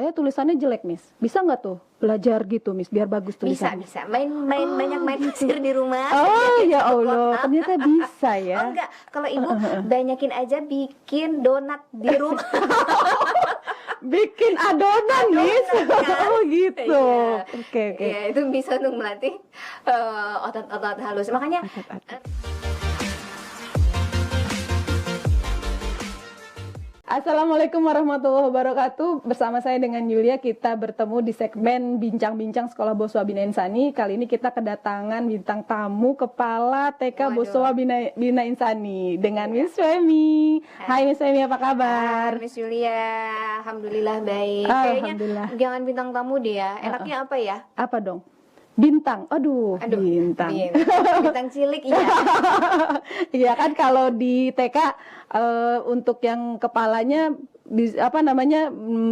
saya tulisannya jelek, Miss. Bisa nggak tuh belajar gitu, Miss, biar bagus tulisannya? Bisa. Banyak main pasir di rumah. Oh ya Allah, ternyata bisa ya. Oh enggak, kalau ibu banyakin aja bikin donat di rumah. Bikin adonan, Miss. Kan? Oh gitu. Iya. Oke. Iya, itu bisa untuk melatih otot-otot halus. Makanya Assalamualaikum warahmatullahi wabarakatuh. Bersama saya dengan Yulia, kita bertemu di segmen Bincang-Bincang Sekolah Boswa Bina Insani. Kali ini kita kedatangan bintang tamu Kepala TK Boswa Bina Insani dengan Miss Femi. Hai Miss Femi, apa kabar? Miss Yulia, alhamdulillah baik. Alhamdulillah. Kayaknya jangan bintang tamu deh ya. Enaknya apa ya? Apa dong? Bintang. Aduh, bintang. Bintang cilik, iya. Iya kan, kalau di TK untuk yang kepalanya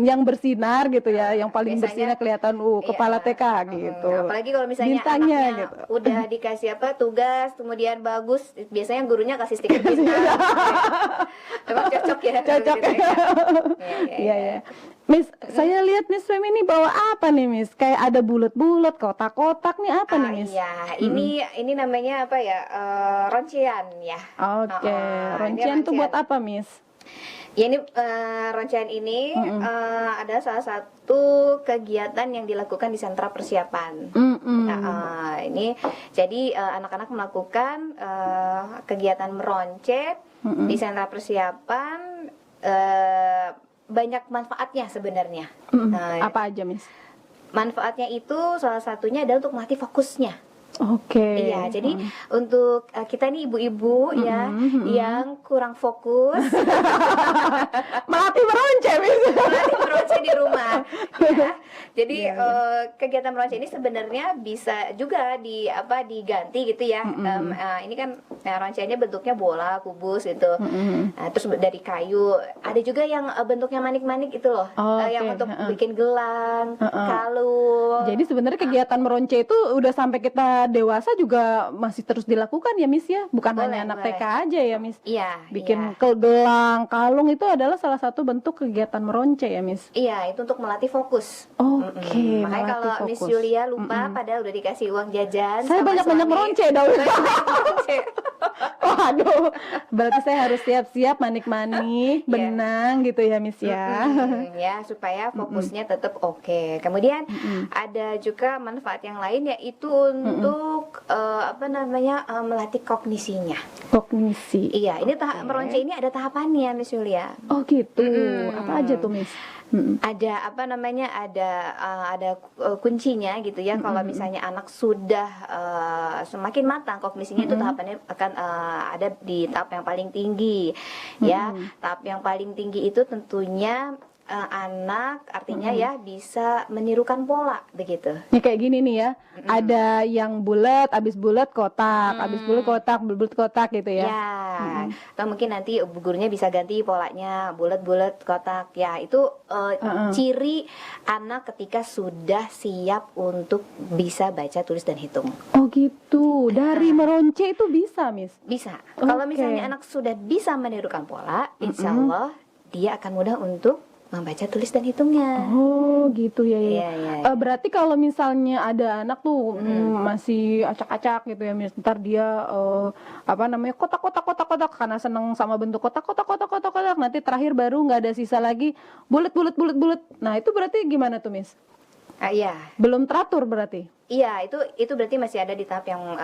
yang bersinar gitu ya, yang paling bersinar kelihatan kepala TK gitu. Apalagi kalau misalnya bintangnya anaknya gitu. Udah dikasih tugas, kemudian bagus, biasanya gurunya kasih stiker bintang. Memang cocok ya. Cocok. Iya. Miss, saya lihat Miss Femi ini bawa apa nih, Miss? Kayak ada bulat-bulat, kotak-kotak nih, apa nih, Miss? Iya, ini namanya apa ya? Roncian ya. Oke. Roncian tuh buat apa, Miss? Ya, ini roncian ini ada salah satu kegiatan yang dilakukan di sentra persiapan. Ini jadi anak-anak melakukan kegiatan meroncet di sentra persiapan. Banyak manfaatnya sebenarnya. Apa aja, Miss? Manfaatnya itu salah satunya adalah untuk melatih fokusnya. Oke. Iya, jadi untuk kita nih ibu-ibu yang kurang fokus, melatih meronceh, Miss. Melatih meronceh di rumah. Ya. Jadi kegiatan meronceh ini sebenarnya bisa juga diganti gitu ya. Ini kan roncenya bentuknya bola, kubus gitu. Terus dari kayu. Ada juga yang bentuknya manik-manik itu loh, yang untuk bikin gelang, kalung. Jadi sebenarnya kegiatan meronceh itu udah sampai kita dewasa juga masih terus dilakukan ya, Miss ya? Bukan hanya anak TK aja ya, Miss? Iya. Bikin gelang, kalung itu adalah salah satu bentuk kegiatan meronceh ya, Miss? Iya, itu untuk melatih fokus. Oke. Makanya kalau fokus. Miss Yulia lupa padahal udah dikasih uang jajan. Saya banyak-banyak meronceh dong. Waduh, berarti saya harus siap-siap manik-manik, benang gitu ya, Miss ya? Ya, supaya fokusnya tetap oke. Kemudian ada juga manfaat yang lain, yaitu untuk melatih kognisinya. Kognisi. Iya, ini meronceh ini ada tahapannya, Miss Yulia. Oh gitu. Apa aja tuh, Miss? Ada ada kuncinya gitu ya. Kalau misalnya anak sudah semakin matang kognisinya, itu tahapannya akan ada di tahap yang paling tinggi. Ya, tahap yang paling tinggi itu tentunya anak artinya ya bisa menirukan pola begitu. Ini kayak gini nih ya. Ada yang bulat, abis bulat kotak, abis bulat kotak gitu ya. Ya. Atau mungkin nanti gurunya bisa ganti polanya bulat kotak. Ya, itu ciri anak ketika sudah siap untuk bisa baca, tulis dan hitung. Oh gitu. Dari meronceh itu bisa, Miss? Bisa. Kalau misalnya anak sudah bisa menirukan pola, insya Allah dia akan mudah untuk membaca, tulis dan hitungnya. Oh gitu ya. Iya. Berarti kalau misalnya ada anak tuh masih acak-acak gitu ya, Miss, ntar dia kotak karena seneng sama bentuk kotak, nanti terakhir baru nggak ada sisa lagi bulat. Nah itu berarti gimana tuh, Miss? Iya. Belum teratur berarti. Iya, itu berarti masih ada di tahap yang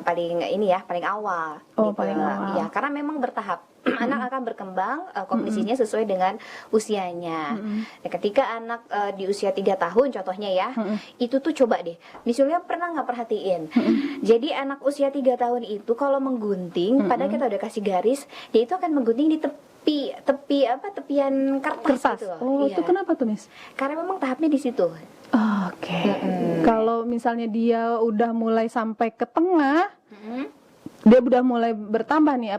paling awal. Paling awal. Iya, karena memang bertahap. Anak akan berkembang kognisinya sesuai dengan usianya. Nah, ketika anak di usia 3 tahun contohnya ya, itu tuh coba deh, misalnya pernah nggak perhatiin? Jadi anak usia 3 tahun itu kalau menggunting, padahal kita udah kasih garis, dia itu akan menggunting di tepian kertas gitu loh. Oh, itu kenapa tuh, Miss? Karena memang tahapnya di situ. Oke. Kalau misalnya dia udah mulai sampai ke tengah, dia udah mulai bertambah nih,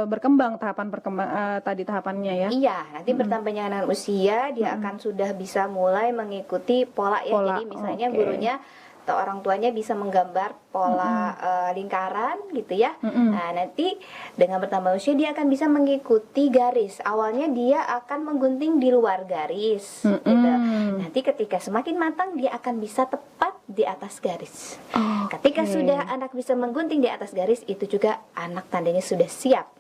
berkembang tahapannya ya. Iya, nanti bertambahnya dengan usia dia akan sudah bisa mulai mengikuti pola ya. Jadi misalnya gurunya atau orang tuanya bisa menggambar pola lingkaran gitu ya. Nah, nanti dengan bertambah usia dia akan bisa mengikuti garis. Awalnya dia akan menggunting di luar garis gitu. Nanti ketika semakin matang dia akan bisa tepat di atas garis. Ketika sudah anak bisa menggunting di atas garis, itu juga anak tandanya sudah siap.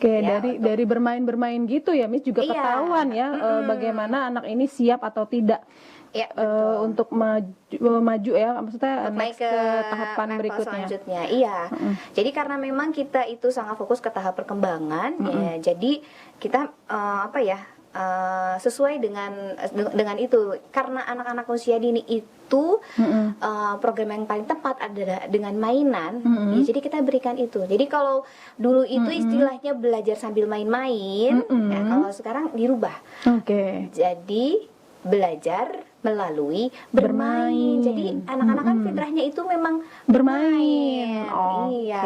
Ya, dari bermain-bermain gitu ya, Miss, juga Iya. ketahuan ya bagaimana anak ini siap atau tidak Ya, betul. untuk maju ya, maksudnya Naik next ke tahapan level berikutnya. selanjutnya. Iya. Jadi karena memang kita itu sangat fokus ke tahap perkembangan, ya, jadi kita sesuai dengan itu. Karena anak-anak usia dini itu program yang paling tepat adalah dengan mainan. Ya, jadi kita berikan itu. Jadi kalau dulu itu istilahnya belajar sambil main-main, ya, kalau sekarang dirubah. Jadi belajar melalui bermain. Jadi anak-anak kan fitrahnya itu memang bermain. Iya,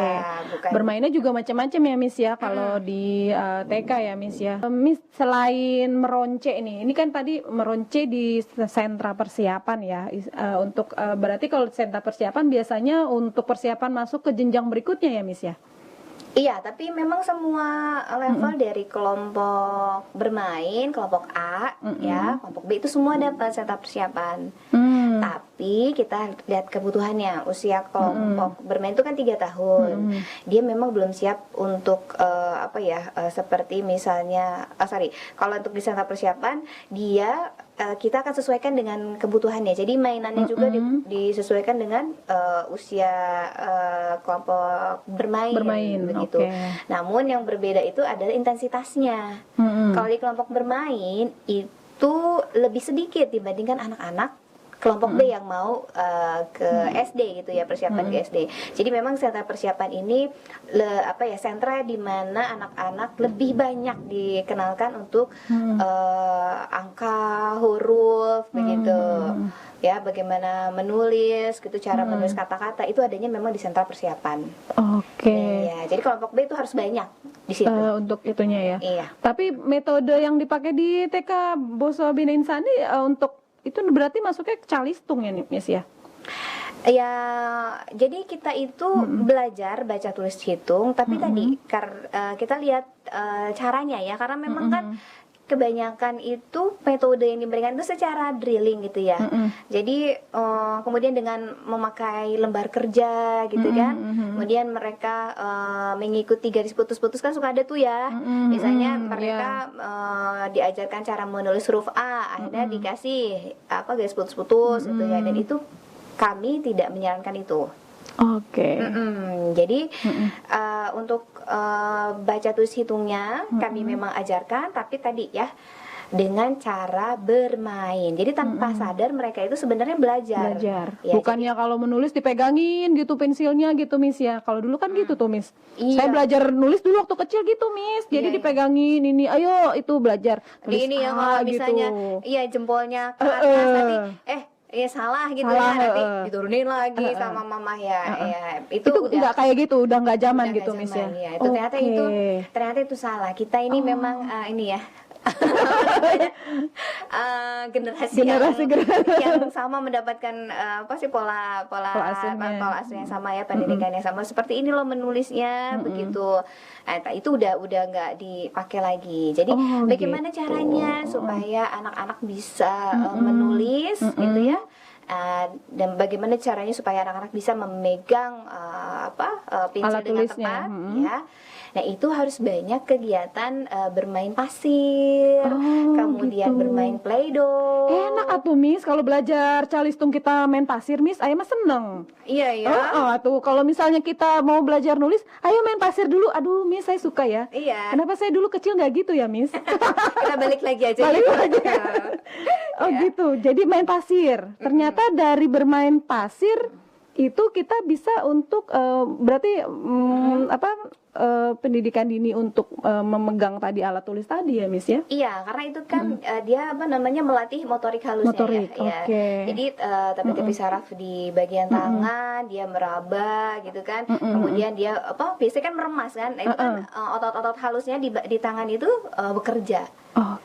bukan. Bermainnya juga macam-macam ya, Miss ya, kalau di TK ya, Miss ya. Miss, selain meronce ini kan tadi meronce di sentra persiapan ya, untuk berarti kalau sentra persiapan biasanya untuk persiapan masuk ke jenjang berikutnya ya, Miss ya. Iya, tapi memang semua level dari kelompok bermain, kelompok A, ya, kelompok B itu semua dapat sentra persiapan. Tapi kita lihat kebutuhannya. Usia kelompok bermain itu kan 3 tahun. Dia memang belum siap untuk seperti misalnya, kalau untuk di sentra persiapan dia kita akan sesuaikan dengan kebutuhannya. Jadi mainannya juga disesuaikan dengan usia kelompok bermain begitu. Namun yang berbeda itu adalah intensitasnya. Kalau di kelompok bermain itu lebih sedikit dibandingkan anak-anak kelompok B yang mau ke SD gitu ya, persiapan ke SD. Jadi memang sentra persiapan ini sentra di mana anak-anak lebih banyak dikenalkan untuk angka, huruf begitu. Ya, bagaimana menulis gitu, cara menulis kata-kata itu adanya memang di sentra persiapan. Iya, jadi kelompok B itu harus banyak di situ. Untuk itunya ya. Iya. Tapi metode yang dipakai di TK Boswa Bina Insani untuk itu berarti masuknya ke calistung ya, Miss ya? Ya, jadi kita itu belajar baca tulis hitung, tapi tadi kita lihat caranya ya, karena memang kan kebanyakan itu metode yang diberikan itu secara drilling gitu ya. Jadi kemudian dengan memakai lembar kerja gitu kan, kemudian mereka mengikuti garis putus-putus kan suka ada tuh ya. Misalnya mereka diajarkan cara menulis huruf A, akhirnya dikasih garis putus-putus gitu ya. Dan itu kami tidak menyarankan itu. Jadi untuk baca tulis hitungnya kami memang ajarkan, tapi tadi ya dengan cara bermain. Jadi tanpa sadar mereka itu sebenarnya belajar. Ya, bukannya kalau menulis dipegangin gitu pensilnya gitu, Miss ya. Kalau dulu kan gitu tuh, Miss. Iya. Saya belajar nulis dulu waktu kecil gitu, Miss. Jadi dipegangin ini, ayo itu belajar. Tulis ini ya kalau misalnya jempolnya ke atas nanti salah gitu nanti diturunin lagi sama mama ya. Itu udah nggak kayak gitu, udah nggak zaman gitu, Miss ya. Itu ternyata itu salah. Kita ini memang ini ya. generasi yang sama mendapatkan pola asuh yang sama ya, pendidikan yang sama, seperti ini loh menulisnya begitu. Itu udah nggak dipakai lagi. Jadi bagaimana caranya supaya anak-anak bisa menulis gitu ya, dan bagaimana caranya supaya anak-anak bisa memegang pensil dengan tepat ya. Nah, itu harus banyak kegiatan bermain pasir, kemudian bermain play-doh. Enak atuh, Miss, kalau belajar calistung kita main pasir, Miss, ayo mah seneng. Iya ya. Tuh kalau misalnya kita mau belajar nulis, ayo main pasir dulu. Aduh, Miss, saya suka ya. Iya. Kenapa saya dulu kecil nggak gitu ya, Miss? Kita balik lagi aja. Gitu. Jadi main pasir. Ternyata dari bermain pasir itu kita bisa untuk berarti pendidikan dini untuk memegang tadi alat tulis tadi ya, Miss ya? Iya, karena itu kan dia melatih motorik halusnya ya. Jadi tapi saraf di bagian tangan dia meraba gitu kan. Kemudian dia biasanya kan meremas kan. Nah, itu kan otot-otot halusnya di tangan itu bekerja.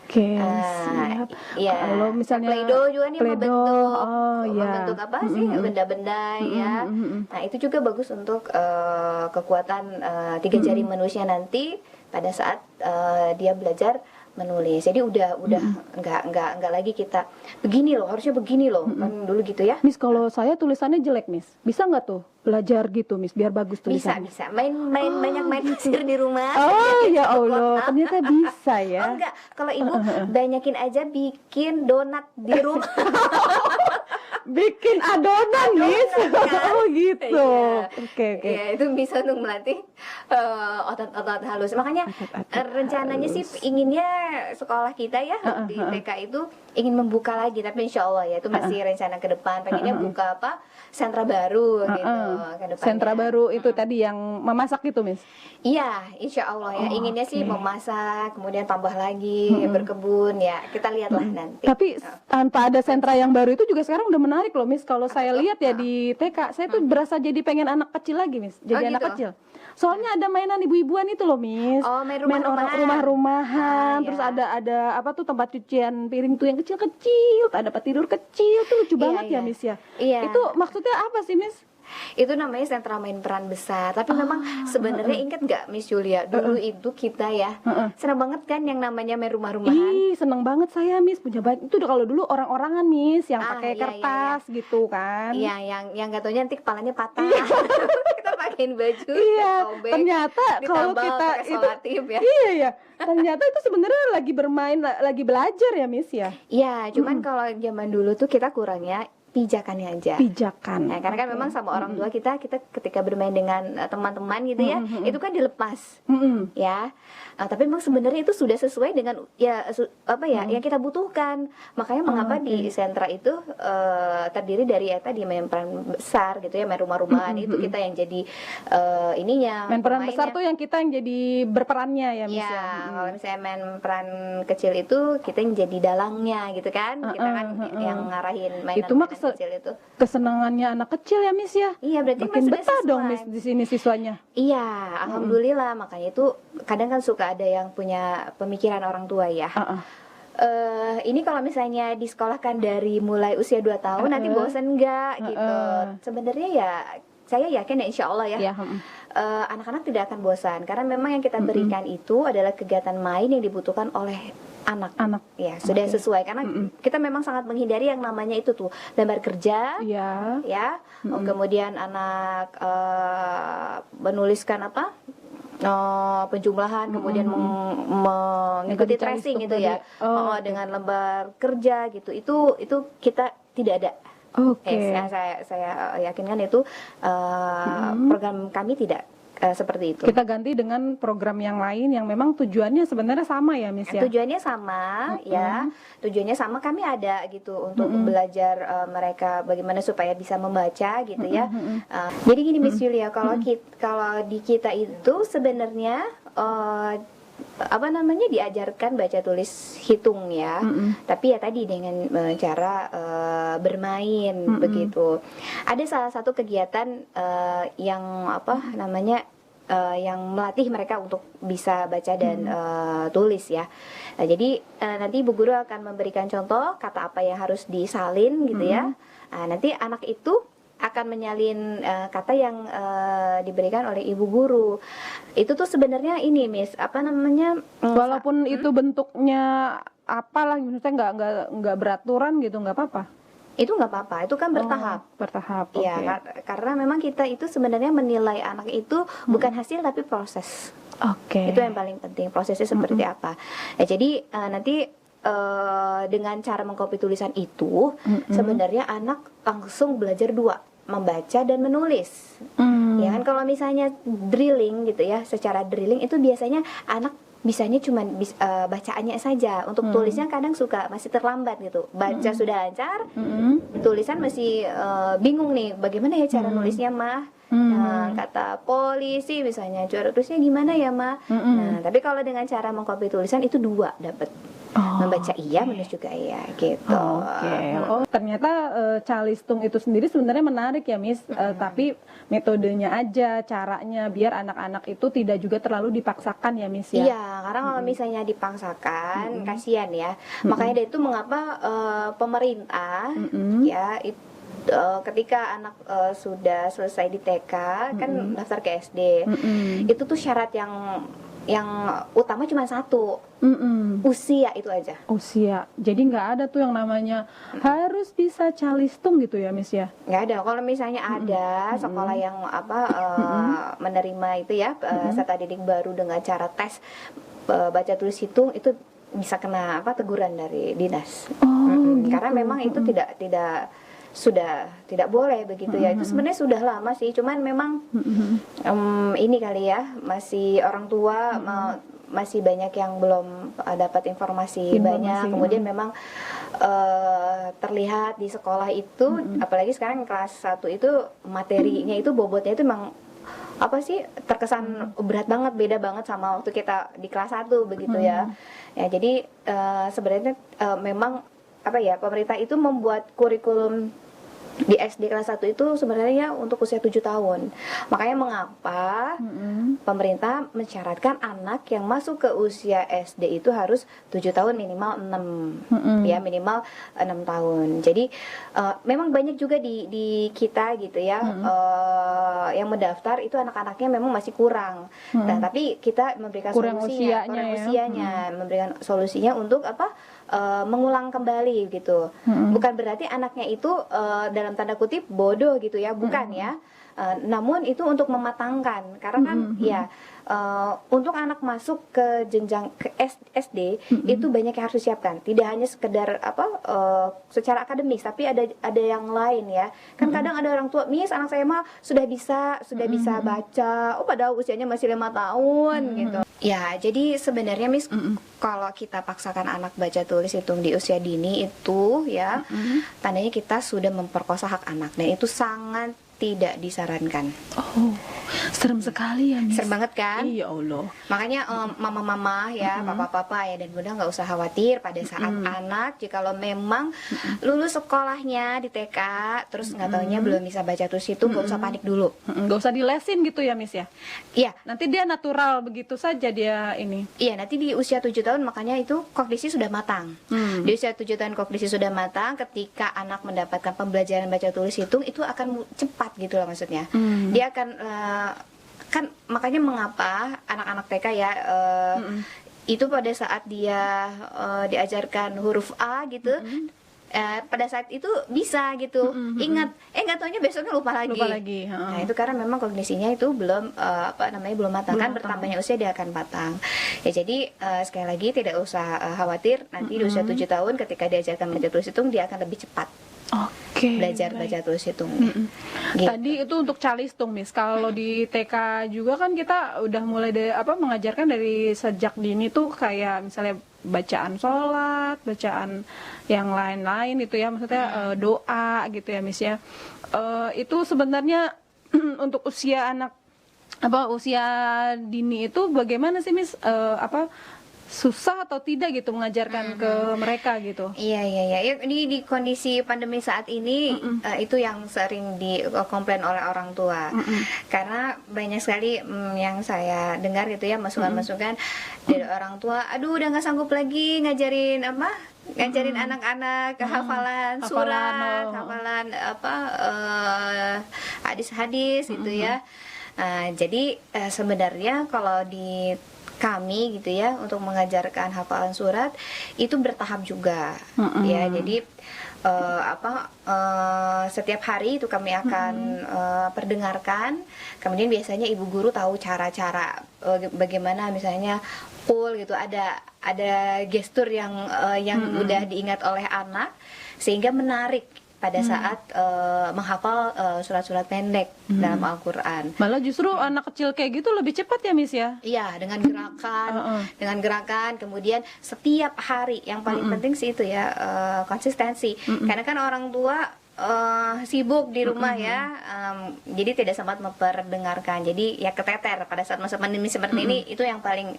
Oke, Ah, siap. ya, Kalau misalnya Play-Doh juga nih Play-Doh, oh ya. membentuk apa sih benda-benda ya. Nah itu juga bagus untuk kekuatan tiga jari manusia nanti pada saat dia belajar menulis. Jadi udah nggak lagi kita begini loh, harusnya begini loh kan dulu gitu ya. Miss, kalau saya tulisannya jelek, Miss. Bisa nggak tuh belajar gitu, Miss, biar bagus Bisa tulisannya? bisa banyak main pasir di rumah. Oh Bikin ya satu Allah, kotak. ternyata bisa Oh ya. enggak, kalau ibu banyakin aja bikin donat di rumah. Bikin adonan, Miss. kan? Oh gitu. Iya. Oke, oke. Iya, itu bisa untuk melatih otot-otot halus. Makanya rencananya sih inginnya sekolah kita ya di TK itu ingin membuka lagi, tapi insya Allah ya itu masih rencana ke depan. Pengennya buka apa? Sentra baru gitu ke depannya. Sentra baru itu tadi yang memasak itu, Miss. Iya, insya Allah ya. Oh, Inginnya sih oke. memasak, kemudian tambah lagi berkebun ya. Kita lihatlah nanti. Tapi tanpa ada sentra yang baru itu juga sekarang udah menarik loh, Miss. Kalau saya lihat ya di TK, saya tuh berasa jadi pengen anak kecil lagi, Miss. Jadi Oh, anak gitu? kecil. Soalnya ada mainan ibu-ibuan itu loh, Miss. Oh, main orang rumah-rumahan. rumah-rumahan. Ah, Terus ya. ada apa tuh tempat cucian piring tuh yang kecil-kecil, ada tempat tidur kecil tuh lucu Iya, banget ya, iya. Miss ya. Iya. Itu maksudnya apa sih, Miss? Itu namanya sentra main peran besar. Tapi memang sebenarnya ingat nggak Miss Julia, dulu itu kita ya senang banget kan yang namanya main rumah-rumahan. Ih, seneng banget saya, Miss, punya banyak. Itu udah kalau dulu orang-orangan, Miss, yang Ah, pakai iya, iya, kertas gitu kan. Iya, yang nggak taunya nanti kepalanya patah. Kita pakein baju, Iya, sobek, ternyata kalau ditambal kita pakai itu solatif ya. iya ya, ternyata itu sebenarnya lagi bermain, lagi belajar ya, Miss ya. Iya, cuman kalau zaman dulu tuh kita kurangnya pijakannya aja. Pijakan. Nah, karena kan memang sama orang tua kita ketika bermain dengan teman-teman gitu ya, itu kan dilepas. Mm-mm. Ya, tapi memang sebenarnya itu sudah sesuai dengan ya apa ya yang kita butuhkan. Makanya mengapa di sentra itu terdiri dari ya tadi main peran besar gitu ya, main rumah-rumahan itu kita yang jadi ininya. Main peran pemainnya. besar tuh yang kita yang jadi berperannya ya, Miss Ya, ya. kalau misalnya main peran kecil itu kita yang jadi dalangnya gitu kan, kita kan yang ngarahin Itu mah mainan kecil itu. kesenangannya anak kecil ya, Miss ya. Iya, berarti Makin sudah betah dong, sesuai. Miss, di sini siswanya. Iya, alhamdulillah. Makanya itu kadang kan suka ada yang punya pemikiran orang tua ya. Ini kalau misalnya disekolahkan dari mulai usia 2 tahun nanti bosen nggak gitu. Sebenarnya ya saya yakin ya insya Allah ya. Ya, Anak-anak tidak akan bosan karena memang yang kita berikan itu adalah kegiatan main yang dibutuhkan oleh anak. Ya, sudah sesuai karena kita memang sangat menghindari yang namanya itu tuh lembar kerja. Iya. Ya, kemudian anak menuliskan apa penjumlahan, kemudian mengikuti Yang tadi tracing Calistung gitu ya, tadi. dengan lembar kerja gitu, itu kita tidak ada. Oke. Saya yakinkan itu program kami tidak seperti itu. Kita ganti dengan program yang lain yang memang tujuannya sebenarnya sama ya, Miss ya. Tujuannya sama ya, tujuannya sama, kami ada gitu untuk belajar mereka bagaimana supaya bisa membaca gitu ya. Jadi gini Miss Julia, kalau di kita itu sebenarnya apa namanya diajarkan baca tulis hitung ya, tapi ya tadi dengan cara bermain begitu. Ada salah satu kegiatan yang apa namanya yang melatih mereka untuk bisa baca dan tulis ya. Nah, jadi nanti ibu guru akan memberikan contoh kata apa yang harus disalin gitu ya. Nah, nanti anak itu akan menyalin kata yang diberikan oleh ibu guru. Itu tuh sebenarnya ini Miss, apa namanya? Walaupun itu bentuknya apalah, maksudnya nggak beraturan gitu, nggak apa-apa. Itu nggak apa-apa, itu kan bertahap. Bertahap. Iya, Oke. karena memang kita itu sebenarnya menilai anak itu bukan hasil tapi proses. Oke. Itu yang paling penting, prosesnya seperti apa. Ya, jadi nanti dengan cara mengcopy tulisan itu sebenarnya anak langsung belajar dua, membaca dan menulis. Ya kan, kalau misalnya drilling gitu ya, secara drilling itu biasanya anak bisanya cuma bacaannya saja. Untuk tulisnya kadang suka masih terlambat gitu. Baca sudah lancar, tulisan masih bingung nih, bagaimana ya cara nulisnya mah. Nah, kata polisi misalnya, cara tulisnya gimana ya mah. Nah, tapi kalau dengan cara mengcopy tulisan itu dua dapat. Membaca iya, menulis juga iya gitu. Oke. Oh, ternyata calistung itu sendiri sebenarnya menarik ya, Miss. Tapi metodenya aja, caranya biar anak-anak itu tidak juga terlalu dipaksakan ya, Miss ya. Iya, karena kalau misalnya dipaksakan, kasihan ya. Makanya dari itu mengapa pemerintah ya ketika anak sudah selesai di TK kan daftar ke SD, itu tuh syarat yang utama cuma satu, usia itu aja. Usia. Jadi nggak ada tuh yang namanya harus bisa calistung gitu ya, Miss ya. Nggak ada. Kalau misalnya ada sekolah yang menerima itu ya peserta didik baru dengan cara tes baca tulis hitung, itu bisa kena teguran dari dinas. Gitu. Karena memang itu sudah tidak boleh begitu ya. Itu sebenarnya sudah lama sih, cuman memang ini kali ya, masih orang tua masih banyak yang belum dapat informasi banyak. Kemudian memang terlihat di sekolah itu, apalagi sekarang kelas 1 itu materinya itu bobotnya itu memang apa sih, terkesan berat banget, beda banget sama waktu kita di kelas 1 begitu ya. Ya jadi sebenarnya memang pemerintah itu membuat kurikulum di SD kelas 1 itu sebenarnya untuk usia 7 tahun. Makanya mengapa pemerintah mensyaratkan anak yang masuk ke usia SD itu harus 7 tahun minimal 6 ya, minimal 6 tahun. Jadi memang banyak juga di kita gitu ya, yang mendaftar itu anak-anaknya memang masih kurang. Nah, tapi kita memberikan usianya, memberikan solusinya untuk mengulang kembali gitu. Bukan berarti anaknya itu dalam tanda kutip bodoh gitu ya, bukan ya. Namun itu untuk mematangkan, karena kan ya untuk anak masuk ke jenjang ke SD itu banyak yang harus disiapkan. Tidak hanya sekedar secara akademis, tapi ada yang lain ya. Kan kadang ada orang tua, "Miss, anak saya mah sudah bisa baca, padahal usianya masih 5 tahun gitu." Ya, jadi sebenarnya Miss, kalau kita paksakan anak baca tulis hitung di usia dini itu ya, tandanya kita sudah memperkosa hak anak, dan itu sangat tidak disarankan. Oh, serem sekali ya, Miss. Serem banget kan? Iya Allah. Makanya mama-mama ya, papa-papa ya, dan bunda nggak usah khawatir pada saat anak jikalau memang lulus sekolahnya di TK, terus nggak taunya belum bisa baca tulis hitung, nggak usah panik dulu. Nggak usah dilesin gitu ya, Miss ya. Iya. Nanti dia natural begitu saja dia ini. Iya, nanti di usia 7 tahun makanya itu kognisi sudah matang. Di usia 7 tahun kognisi sudah matang, ketika anak mendapatkan pembelajaran baca tulis hitung itu akan cepat gitu lah maksudnya. Dia akan kan makanya mengapa anak-anak TK ya itu pada saat dia diajarkan huruf A gitu, pada saat itu bisa gitu ingat, nggak taunya besoknya lupa lagi. Nah itu karena memang kognisinya itu belum belum matang, kan bertambahnya usia dia akan matang ya. Jadi sekali lagi tidak usah khawatir, nanti di usia 7 tahun ketika diajarkan baca tulis hitung dia akan lebih cepat belajar baca tulis hitung. Gitu. Tadi itu untuk calistung, Miss. Kalau di TK juga kan kita udah mulai mengajarkan dari sejak dini tuh, kayak misalnya bacaan sholat, bacaan yang lain-lain itu ya, maksudnya doa gitu ya, Miss ya. Itu sebenarnya untuk usia anak usia dini itu bagaimana sih, Miss? Susah atau tidak gitu mengajarkan ke mereka gitu? Iya. Di kondisi pandemi saat ini itu yang sering dikomplain oleh orang tua. Karena banyak sekali yang saya dengar gitu ya, masukan-masukan dari orang tua, aduh udah nggak sanggup lagi ngajarin anak-anak hafalan surat, hafalan hadis-hadis gitu ya. Jadi sebenarnya kalau di kami gitu ya, untuk mengajarkan hafalan surat itu bertahap juga ya. Jadi setiap hari itu kami akan perdengarkan. Kemudian biasanya ibu guru tahu cara-cara bagaimana misalnya full gitu, ada gestur yang mudah diingat oleh anak sehingga menarik pada saat menghafal surat-surat pendek dalam Al-Quran. Malah justru anak kecil kayak gitu lebih cepat ya, Miss ya? Iya, dengan gerakan, kemudian setiap hari yang paling penting sih itu ya konsistensi. Karena kan orang tua sibuk di rumah ya, jadi tidak sempat memperdengarkan. Jadi ya keteter pada saat masa pandemi seperti ini, itu yang paling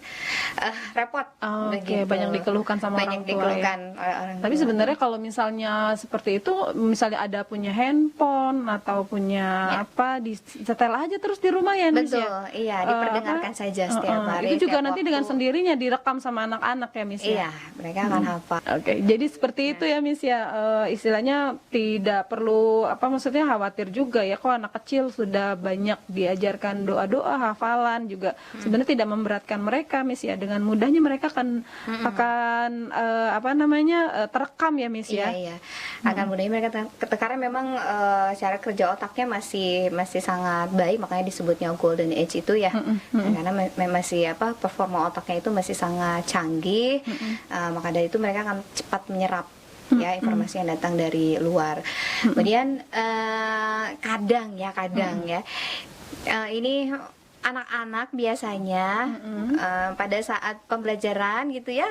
repot. Oke, banyak dikeluhkan sama orang Banyak tua dikeluhkan ya. oleh orang Tapi tua. sebenarnya kalau misalnya seperti itu, misalnya ada punya handphone atau punya apa, disetel aja terus di rumah ya, Miss Betul, ya? iya, diperdengarkan saja setiap hari. Itu juga setiap nanti dengan waktu. sendirinya direkam sama anak-anak ya, Miss ya? Iya, mereka akan hafal. Oke, jadi seperti itu ya, Miss ya. Istilahnya tidak perlu apa, maksudnya khawatir juga ya, kok anak kecil sudah banyak diajarkan doa-doa, hafalan juga. Sebenarnya tidak memberatkan mereka, Miss ya. Dengan mudahnya mereka akan apa namanya, terekam ya, Miss ya. Iya, iya. Akan mudahnya mereka karena memang cara kerja otaknya masih sangat baik, makanya disebutnya golden age itu ya. Karena masih apa, performa otaknya itu masih sangat canggih. Maka dari itu mereka akan cepat menyerap ya informasi yang datang dari luar. Kemudian kadang ya ini anak-anak biasanya pada saat pembelajaran gitu ya,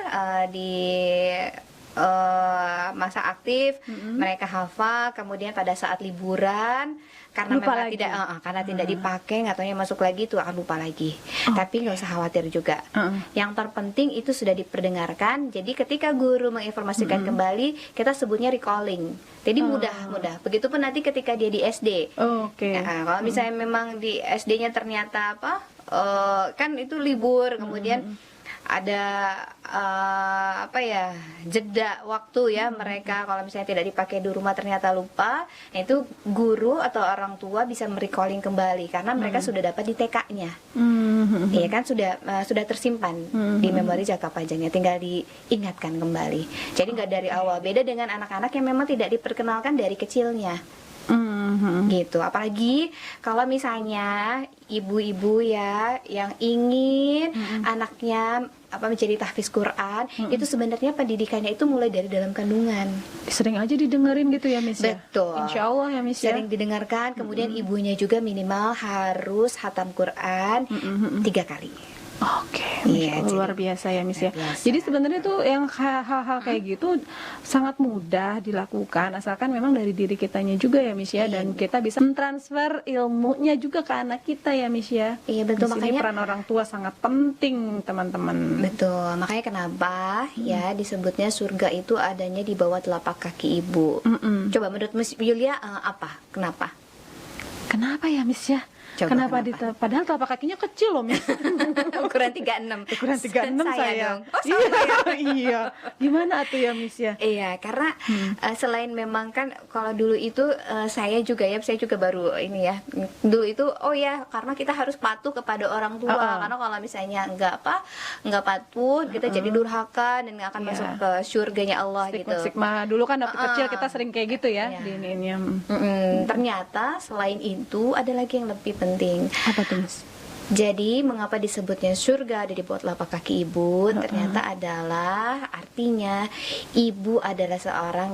di masa aktif mereka hafal, kemudian pada saat liburan karena Lupa memang lagi. tidak dipakai, nggak taunya masuk lagi itu akan lupa lagi. Tapi nggak usah khawatir juga. Yang terpenting itu sudah diperdengarkan. Jadi ketika guru menginformasikan kembali, kita sebutnya recalling. Jadi mudah. Begitupun nanti ketika dia di SD. Oke. Nah, kalau misalnya memang di SD-nya ternyata apa, kan itu libur, kemudian ada apa ya, jeda waktu ya, mereka kalau misalnya tidak dipakai di rumah ternyata lupa, nah itu guru atau orang tua bisa merecalling kembali karena mereka sudah dapat di TK-nya. Iya kan, sudah tersimpan di memori jangka panjangnya, tinggal diingatkan kembali. Jadi nggak dari awal. Beda dengan anak-anak yang memang tidak diperkenalkan dari kecilnya. Gitu. Apalagi kalau misalnya ibu-ibu ya yang ingin anaknya apa menjadi tahfiz Quran, itu sebenarnya pendidikannya itu mulai dari dalam kandungan. Sering aja didengerin gitu ya, Miss ya? Betul. Insya Allah ya, Miss ya? Sering didengarkan, kemudian ibunya juga minimal harus hatam Quran 3 kali. Oke, Iya, luar biasa ya, Miss ya. luar biasa. Jadi sebenarnya tuh yang hal-hal kayak gitu sangat mudah dilakukan, asalkan memang dari diri kitanya juga ya, Miss ya, dan kita bisa mentransfer ilmunya juga ke anak kita ya, Miss ya. Iya, betul. Di sini Makanya peran orang tua sangat penting, teman-teman. betul. Makanya kenapa ya disebutnya surga itu adanya di bawah telapak kaki ibu. Mm-mm. Coba menurut Miss Yulia apa? Kenapa? Kenapa ya, Miss ya? Coba, kenapa? kenapa? Padahal telapak kakinya kecil loh, Miss. Ukuran 36. Ukuran 36 saya. dong. Oh, sama ya. Iya. Gimana tuh ya, Miss ya? Iya, karena selain memang kan kalau dulu itu saya juga baru ini ya. Dulu itu karena kita harus patuh kepada orang tua. Karena kalau misalnya enggak patuh, kita jadi durhaka dan nggak akan masuk ke surganya Allah gitu. Stigma dulu kan waktu kecil kita sering kayak gitu ya, Iya. di ininya. Ternyata selain itu ada lagi yang lebih penting. Apa tuh, Miss? Jadi mengapa disebutnya surga ada di bawah telapak kaki ibu? Ternyata adalah artinya ibu adalah seseorang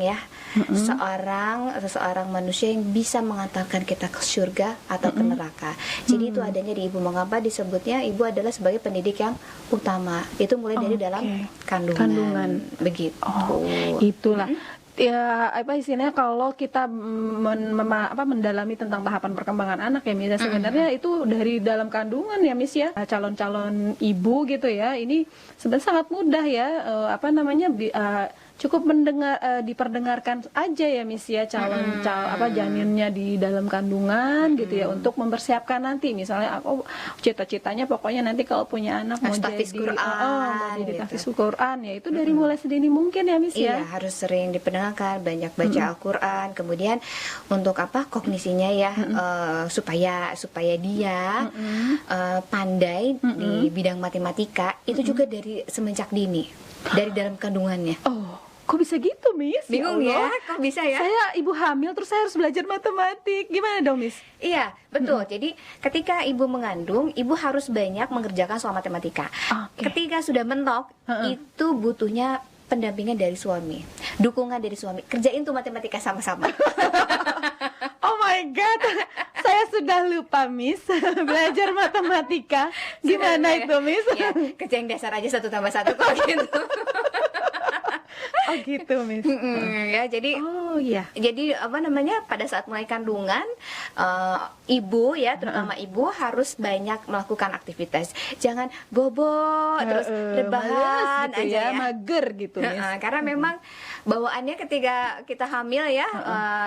manusia yang bisa mengantarkan kita ke surga atau ke neraka. Jadi itu adanya di ibu. Mengapa disebutnya ibu adalah sebagai pendidik yang utama? Itu mulai dari dalam kandungan. Begitu. Oh, itulah. Ya, apa istilahnya, kalau kita mendalami tentang tahapan perkembangan anak ya, Miss, sebenarnya itu dari dalam kandungan ya, Miss ya. Calon-calon ibu gitu ya, ini sebenarnya sangat mudah ya, cukup diperdengarkan aja ya, Miss ya, janinnya di dalam kandungan gitu ya, untuk mempersiapkan nanti misalnya aku cita-citanya pokoknya nanti kalau punya anak mau jadi tahfiz Quran ya, itu dari mulai sedini mungkin ya, Miss ya. Iya, harus sering diperdengarkan, banyak baca Al-Quran, kemudian untuk kognisinya ya, supaya dia pandai di bidang matematika, itu juga dari semenjak dini, dari dalam kandungannya. Kok bisa gitu, Miss? Bingung ya, kok bisa ya? Saya ibu hamil terus saya harus belajar matematik. Gimana dong, Miss? Iya, betul. Jadi ketika ibu mengandung, ibu harus banyak mengerjakan soal matematika. Oke. Ketika sudah mentok, itu butuhnya pendampingan dari suami, dukungan dari suami. Kerjain tuh matematika sama-sama. Oh my God, saya sudah lupa, Miss, belajar matematika. Gimana itu, Miss? Ya, kerjain dasar aja 1 tambah 1 kok gitu. Oh gitu, Miss. Ya, jadi Oh iya. jadi apa namanya, pada saat mulai kandungan, ibu ya, terutama ibu harus banyak melakukan aktivitas. Jangan bobo terus rebahan males gitu aja ya. mager gitu, Miss. Karena memang bawaannya ketika kita hamil ya,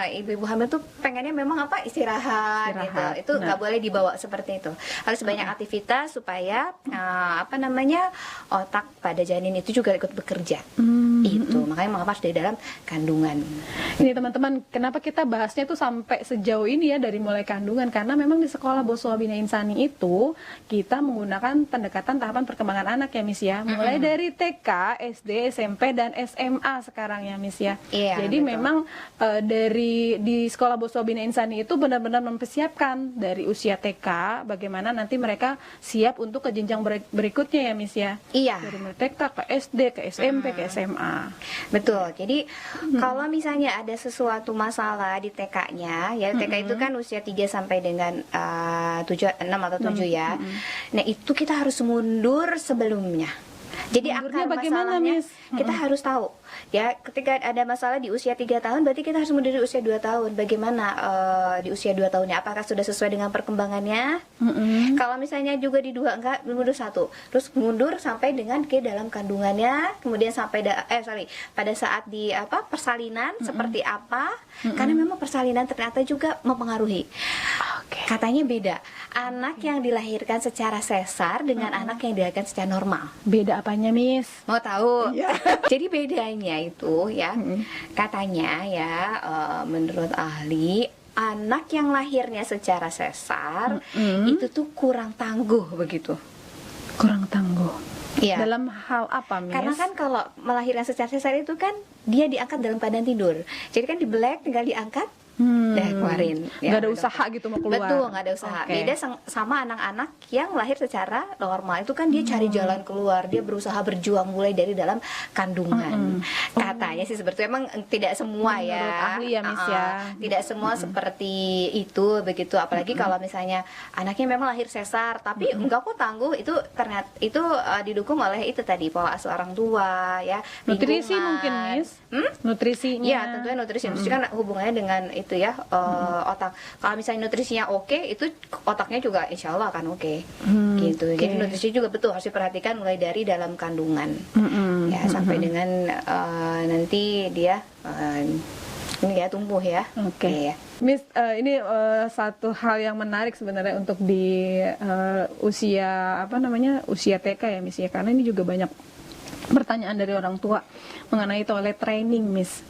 ibu-ibu hamil tuh pengennya memang apa, istirahat gitu. Istirahat, Itu nggak boleh dibawa seperti itu. Harus banyak aktivitas supaya apa namanya, otak pada janin itu juga ikut bekerja. Itu makanya mengapa harus dari dalam kandungan. Ini teman-teman, kenapa kita bahasnya tuh sampai sejauh ini ya dari mulai kandungan, karena memang di sekolah Boswa Bina Insani itu kita menggunakan pendekatan tahapan perkembangan anak ya, Miss ya. Mulai dari TK, SD, SMP dan SMA sekarang ya, Miss ya. Iya, Jadi betul. memang dari di sekolah Boswa Bina Insani itu benar-benar mempersiapkan dari usia TK bagaimana nanti mereka siap untuk ke jenjang berikutnya ya, Miss ya. Iya. Dari mulai TK ke SD, ke SMP, ke SMA. Betul. Jadi kalau misalnya ada sesuatu masalah di TK-nya, ya TK itu kan usia 3 sampai dengan 6 atau 7 ya. Nah, itu kita harus mundur sebelumnya. Jadi Mundurnya akar bagaimana, masalahnya Miss? kita harus tahu. Ya, ketika ada masalah di usia 3 tahun, berarti kita harus mundur di usia 2 tahun. Bagaimana di usia 2 tahunnya? Apakah sudah sesuai dengan perkembangannya? Kalau misalnya juga di 2 enggak, mundur 1. Terus mundur sampai dengan ke dalam kandungannya, kemudian sampai pada saat di persalinan seperti apa? Karena memang persalinan ternyata juga mempengaruhi. Katanya beda. Anak yang dilahirkan secara sesar dengan anak yang dilahirkan secara normal. Beda apanya, Miss? Mau tahu? Jadi bedanya itu ya, katanya ya, menurut ahli, anak yang lahirnya secara sesar itu tuh kurang tangguh begitu. Kurang tangguh. Iya. Dalam hal apa, Miss? Karena kan kalau melahirkan secara sesar itu kan dia diangkat dalam keadaan tidur. Jadi kan dibelek, tinggal diangkat, keluarin. Nggak ada usaha gitu mau keluar. Betul, nggak ada usaha. Oke. Beda sama anak-anak yang lahir secara normal. Itu kan dia cari jalan keluar, dia berusaha berjuang mulai dari dalam kandungan. Katanya sih seperti itu. Emang tidak semua ya. Menurut ahli ya, Miss ya. Tidak semua seperti itu begitu. Apalagi kalau misalnya anaknya memang lahir sesar, tapi enggak kok tangguh. Itu ternyata itu didukung oleh itu tadi, pola asuh orang tua ya. Nutrisi lingkungan. mungkin, Miss. Nutrisinya. Iya, tentunya nutrisi. Nutrisi kan hubungannya dengan itu ya, otak. Kalau misalnya nutrisinya oke, itu otaknya juga insya Allah akan oke. Gitu. Jadi nutrisi juga betul harus diperhatikan mulai dari dalam kandungan. Ya, sampai dengan nanti dia ini ya tumbuh ya. Oke. Ya. Miss, ini satu hal yang menarik sebenarnya untuk di usia usia TK ya, Miss ya, karena ini juga banyak pertanyaan dari orang tua mengenai toilet training, Miss.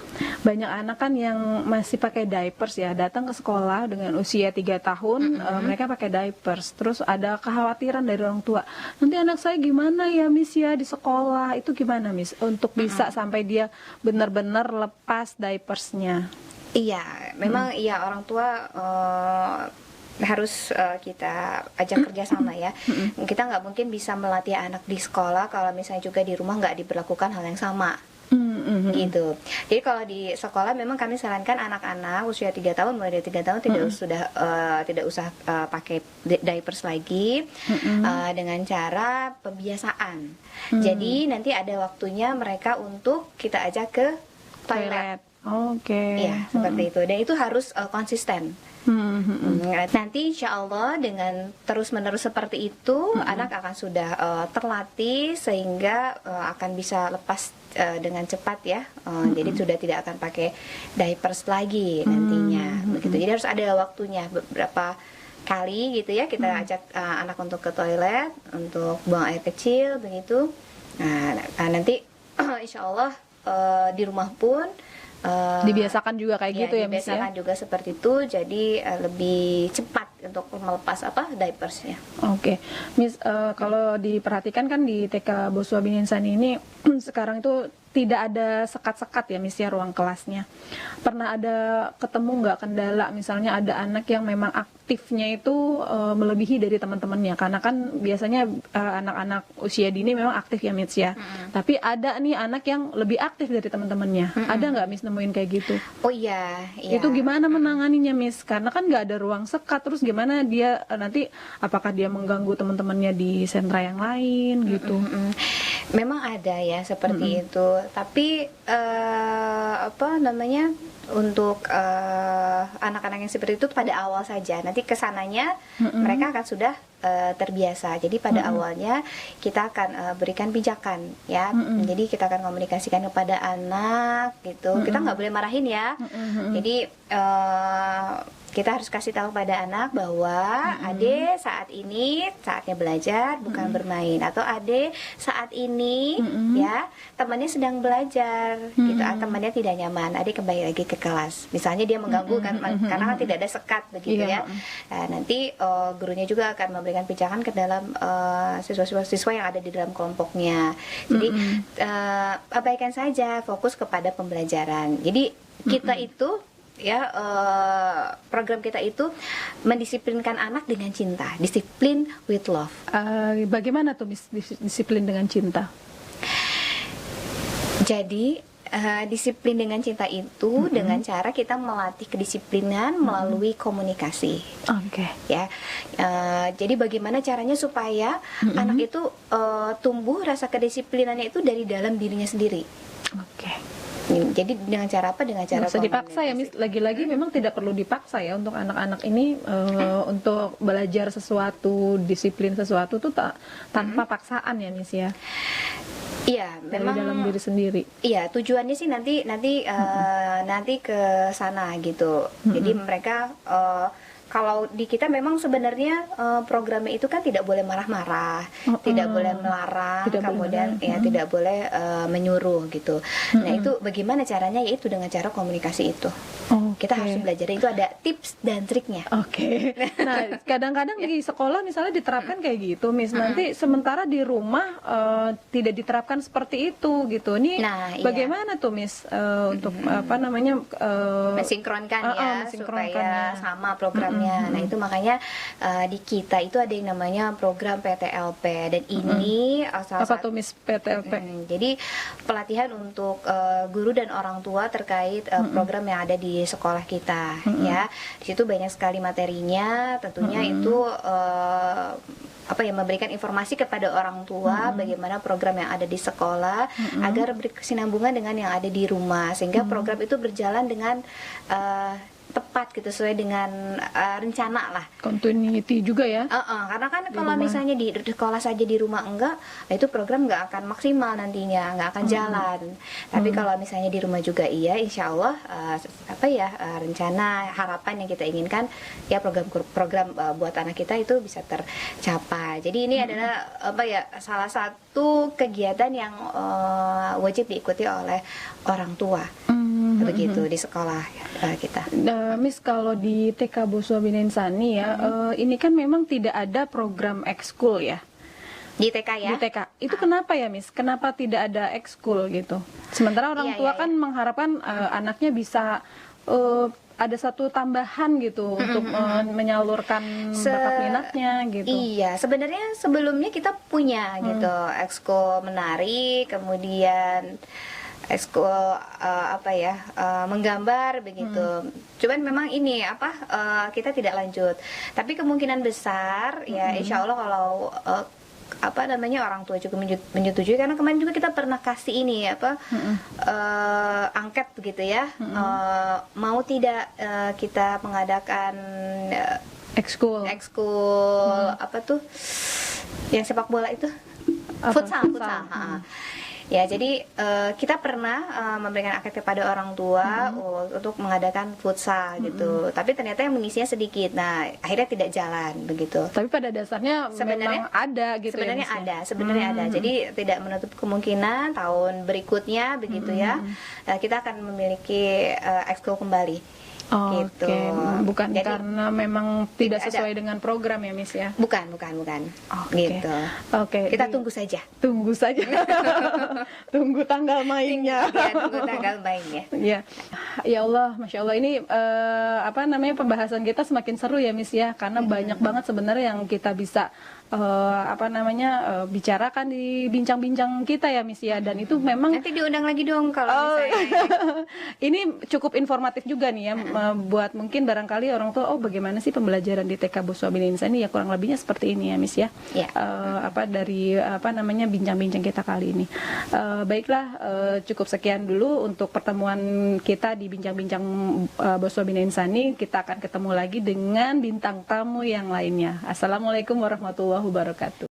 Banyak anak kan yang masih pakai diapers ya, datang ke sekolah dengan usia 3 tahun, mereka pakai diapers. Terus ada kekhawatiran dari orang tua, nanti anak saya gimana ya, Miss ya, di sekolah. Itu gimana, Miss, untuk bisa sampai dia benar-benar lepas diapersnya? Iya, memang iya, orang tua harus kita ajak kerjasama ya. Kita nggak mungkin bisa melatih anak di sekolah kalau misalnya juga di rumah nggak diberlakukan hal yang sama. Gitu. Jadi kalau di sekolah memang kami sarankan anak-anak usia 3 tahun, mulai dari 3 tahun tidak usah pakai diapers lagi, dengan cara pembiasaan. Jadi nanti ada waktunya mereka untuk kita ajak ke toilet. Oke. Iya, seperti itu. Dan itu harus konsisten. Nanti insya Allah dengan terus-menerus seperti itu, anak akan sudah terlatih sehingga akan bisa lepas dengan cepat ya. Jadi sudah tidak akan pakai diapers lagi nantinya. Begitu. Jadi harus ada waktunya, beberapa kali gitu ya, kita ajak anak untuk ke toilet, untuk buang air kecil begitu. Nah, nanti insya Allah di rumah pun dibiasakan juga kayak gitu ya, Miss ya. Dibiasakan juga seperti itu, jadi lebih cepat untuk melepas diapersnya. Oke, Miss, kalau diperhatikan kan di TK Boswa Bina Insani ini sekarang itu tidak ada sekat-sekat ya, Miss ya, ruang kelasnya. Pernah ada ketemu nggak kendala, misalnya ada anak yang memang aktifnya itu melebihi dari teman-temannya, karena kan biasanya anak-anak usia dini memang aktif ya, Miss ya. Tapi ada nih anak yang lebih aktif dari teman-temannya. Ada nggak, Miss, nemuin kayak gitu? Oh iya, iya. Itu gimana menanganinya, Miss? Karena kan nggak ada ruang sekat, terus gimana dia nanti, apakah dia mengganggu teman-temannya di sentra yang lain gitu? Memang ada ya seperti itu, tapi apa namanya, untuk anak-anak yang seperti itu pada awal saja. Nanti kesananya mereka akan sudah terbiasa. Jadi pada awalnya kita akan berikan pijakan ya. Jadi kita akan komunikasikan kepada anak gitu. Kita nggak boleh marahin ya. Jadi kita harus kasih tahu pada anak bahwa Ade saat ini saatnya belajar bukan bermain, atau Ade saat ini ya temannya sedang belajar gitu, temannya tidak nyaman, Ade kembali lagi ke kelas. Misalnya dia mengganggu kan, karena kan tidak ada sekat begitu ya. Nah, nanti gurunya juga akan memberikan pijakan ke dalam siswa-siswa yang ada di dalam kelompoknya. Jadi abaikan saja, fokus kepada pembelajaran. Jadi kita itu ya, program kita itu mendisiplinkan anak dengan cinta, disiplin with love. Bagaimana tuh disiplin dengan cinta? Jadi disiplin dengan cinta itu dengan cara kita melatih kedisiplinan melalui komunikasi. Oke. Ya, jadi bagaimana caranya supaya anak itu tumbuh rasa kedisiplinannya itu dari dalam dirinya sendiri. Oke. Jadi dengan cara apa? Dengan cara nggak usah dipaksa ya, Miss. Lagi-lagi memang tidak perlu dipaksa ya untuk anak-anak ini untuk belajar sesuatu, disiplin sesuatu tuh tanpa paksaan ya, Miss ya. Iya, memang dari dalam diri sendiri. Iya, tujuannya sih nanti ke sana gitu. Jadi mereka kalau di kita memang sebenarnya programnya itu kan tidak boleh marah-marah, tidak boleh melarang, kemudian tidak boleh menyuruh gitu. Nah, itu bagaimana caranya? Yaitu dengan cara komunikasi itu. Kita harus belajar, itu ada tips dan triknya. Oke. Nah, kadang-kadang di sekolah misalnya diterapkan kayak gitu, Miss. Nanti sementara di rumah tidak diterapkan seperti itu gitu. Ini bagaimana tuh, Miss, untuk apa namanya mensinkronkan ya, supaya sama program. Nah, itu makanya di kita itu ada yang namanya program PTLP, dan ini apa tuh, Miss, PTLP? Jadi pelatihan untuk guru dan orang tua terkait program yang ada di sekolah kita ya. Di situ banyak sekali materinya, tentunya itu apa ya, memberikan informasi kepada orang tua bagaimana program yang ada di sekolah agar berkesinambungan dengan yang ada di rumah, sehingga program itu berjalan dengan tepat gitu, sesuai dengan rencana lah. Continuity juga ya. Karena kan kalau misalnya di sekolah saja, di rumah enggak, itu program nggak akan maksimal nantinya, nggak akan jalan. Tapi kalau misalnya di rumah juga iya, insya Allah rencana harapan yang kita inginkan ya, program buat anak kita itu bisa tercapai. Jadi ini adalah salah satu kegiatan yang wajib diikuti oleh orang tua. Begitu di sekolah kita. Miss, kalau di TK Boswa Bina Insani ya, ini kan memang tidak ada program ekskul ya. Di TK ya? Di TK. Itu kenapa ya, Miss? Kenapa tidak ada ekskul gitu? Sementara orang tua kan mengharapkan anaknya bisa ada satu tambahan gitu untuk menyalurkan bakat minatnya gitu. Iya, sebenarnya sebelumnya kita punya gitu ekskul menari, kemudian ekskul menggambar begitu. Cuman memang ini kita tidak lanjut. Tapi kemungkinan besar ya, insya Allah kalau orang tua juga menyetujui, karena kemarin juga kita pernah kasih ini angket begitu ya. Mau tidak kita mengadakan ekskul apa tuh yang sepak bola itu, futsal. Ya, jadi kita pernah memberikan angket kepada orang tua untuk mengadakan futsal gitu. Tapi ternyata yang mengisinya sedikit. Nah, akhirnya tidak jalan begitu. Tapi pada dasarnya sebenarnya memang ada gitu. Sebenarnya ada. Jadi tidak menutup kemungkinan tahun berikutnya begitu ya. Kita akan memiliki ekskul kembali. Gitu. Bukan jadi, karena memang tidak sesuai dengan program ya, Miss ya? Bukan. Gitu. Kita tunggu saja. Tunggu tanggal mainnya. Tunggu tanggal mainnya. Ya. Ya Allah, Masya Allah, ini pembahasan kita semakin seru ya, Miss ya, karena banyak banget sebenarnya yang kita bisa bicarakan di bincang-bincang kita ya Miss ya, dan itu memang Nanti diundang lagi dong kalau misalnya. ini cukup informatif juga nih ya, buat mungkin barangkali orang tua, oh bagaimana sih pembelajaran di TK Boswa Bina Insani, ya kurang lebihnya seperti ini ya Miss ya. Ya. Dari bincang-bincang kita kali ini. Baiklah, cukup sekian dulu untuk pertemuan kita di bincang-bincang Boswa Bina Insani. Kita akan ketemu lagi dengan bintang tamu yang lainnya. Assalamualaikum warahmatullahi wabarakatuh.